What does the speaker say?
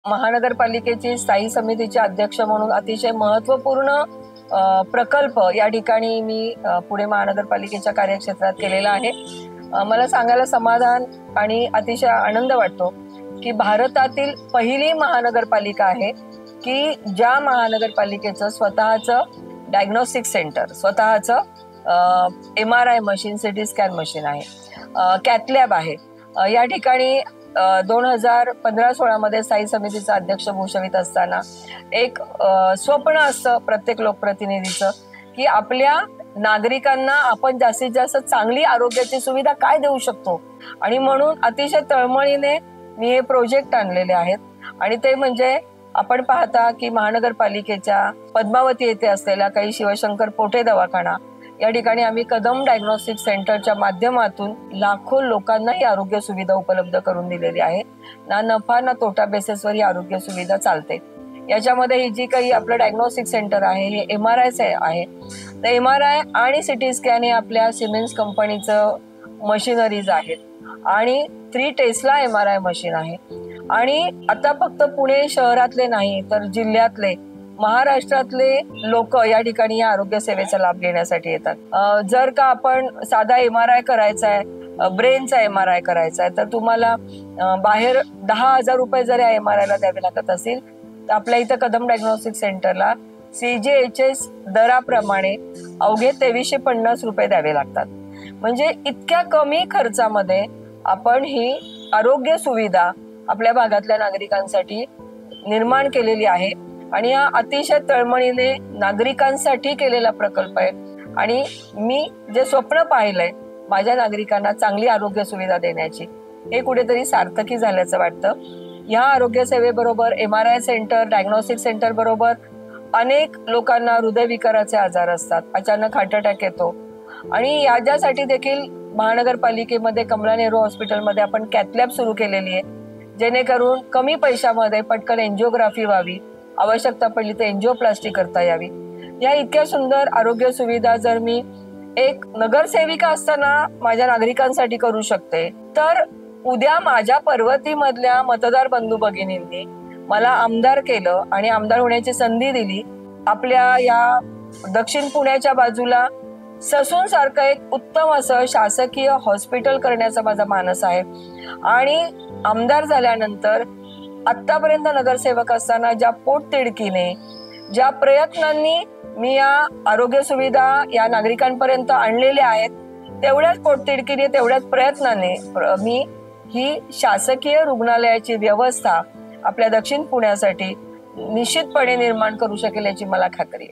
महानगरपालिकेची स्थायी समितीचे अध्यक्ष म्हणून अतिशय महत्त्वपूर्ण प्रकल्प या ठिकाणी मी पुणे महानगरपालिकेच्या कार्यक्षेत्रात केलेला आहे। मला सांगायला समाधान आणि अतिशय आनंद वाटतो की भारतातील पहिली महानगरपालिका आहे की ज्या महानगरपालिकेचं स्वतःचं डायग्नोस्टिक सेंटर, स्वतःचं MRI machine, CT scan machine आहे, कॅथलॅब आहे। या ठिकाणी 2015-16 मध्ये स्थायी समितीचा अध्यक्ष भूषवित असताना एक स्वप्न असतं प्रत्येक लोकप्रतिनिधीचं की आपल्या नागरिकांना आपण जास्तीत जास्त चांगली आरोग्याची सुविधा काय देऊ शकतो, आणि म्हणून अतिशय तळमळीने मी हे प्रोजेक्ट आणलेले आहेत। आणि ते म्हणजे आपण पाहता की महानगरपालिकेच्या पद्मावती येथे असलेला काही शिवशंकर पोटे दवाखाना, या ठिकाणी आम्ही कदम डायग्नोस्टिक सेंटरच्या माध्यमातून लाखो लोकांना ही आरोग्य सुविधा उपलब्ध करून दिलेली आहे। ना नफा ना तोटा बेसिसवर ही आरोग्य सुविधा चालते। याच्यामध्ये ही जी काही आपलं डायग्नोस्टिक सेंटर आहे हे MRI आहे। तर MRI आणि सिटी स्कॅन हे आपल्या सिमेन्स कंपनीचं मशिनरीज आहेत आणि 3 टेस्ला MRI मशीन आहे। आणि आता फक्त पुणे शहरातले नाही तर जिल्ह्यातले, महाराष्ट्रातले लोक या ठिकाणी या आरोग्य सेवेचा लाभ घेण्यासाठी येतात। जर का आपण साधा MRI करायचा आहे, ब्रेनचा MRI करायचा आहे, तर तुम्हाला बाहेर 10,000 रुपये जर या MRI ला द्यावे लागत असतील तर आपल्या इथं कदम डायग्नोस्टिक सेंटरला CGHS दराप्रमाणे अवघे 2350 रुपये द्यावे लागतात। म्हणजे इतक्या कमी खर्चामध्ये आपण ही आरोग्य सुविधा आपल्या भागातल्या नागरिकांसाठी निर्माण केलेली आहे। आणि हा अतिशय तळमळीने नागरिकांसाठी केलेला प्रकल्प आहे। आणि मी जे स्वप्न पाहिलंय माझ्या नागरिकांना चांगली आरोग्य सुविधा देण्याची, हे कुठेतरी सार्थकी झाल्याचं वाटतं। या आरोग्य सेवेबरोबर MRI सेंटर, डायग्नोस्टिक सेंटर बरोबर अनेक लोकांना हृदयविकाराचे आजार असतात, अचानक हार्ट अटॅक येतो, आणि याच्यासाठी देखील महानगरपालिकेमध्ये कमला नेहरू हॉस्पिटलमध्ये आपण कॅथलॅब सुरू केलेली आहे, जेणेकरून कमी पैशामध्ये पटकन एंजिओग्राफी व्हावी, आवश्यकता पडली तर एंजिओप्लास्टी करता यावी। या इतक्या सुंदर आरोग्य सुविधा जर मी एक नगरसेविका असताना माझ्या नागरिकांसाठी करू शकते, तर उद्या माझ्या पर्वतीमधल्या मतदार बंधू भगिनींनी मला आमदार केलं आणि आमदार होण्याची संधी दिली। आपल्या या दक्षिण पुण्याच्या बाजूला ससून सारखं एक उत्तम असं शासकीय हॉस्पिटल करण्याचा माझा मानस आहे। आणि आमदार झाल्यानंतर आतापर्यंत नगरसेवक असताना ज्या पोटतिडकीने, ज्या प्रयत्नांनी मी या आरोग्य सुविधा या नागरिकांपर्यंत आणलेल्या आहेत, तेवढ्याच पोटतिडकीने, तेवढ्याच प्रयत्नाने मी ही शासकीय रुग्णालयाची व्यवस्था आपल्या दक्षिण पुण्यासाठी निश्चितपणे निर्माण करू शकेल याची मला खात्री आहे।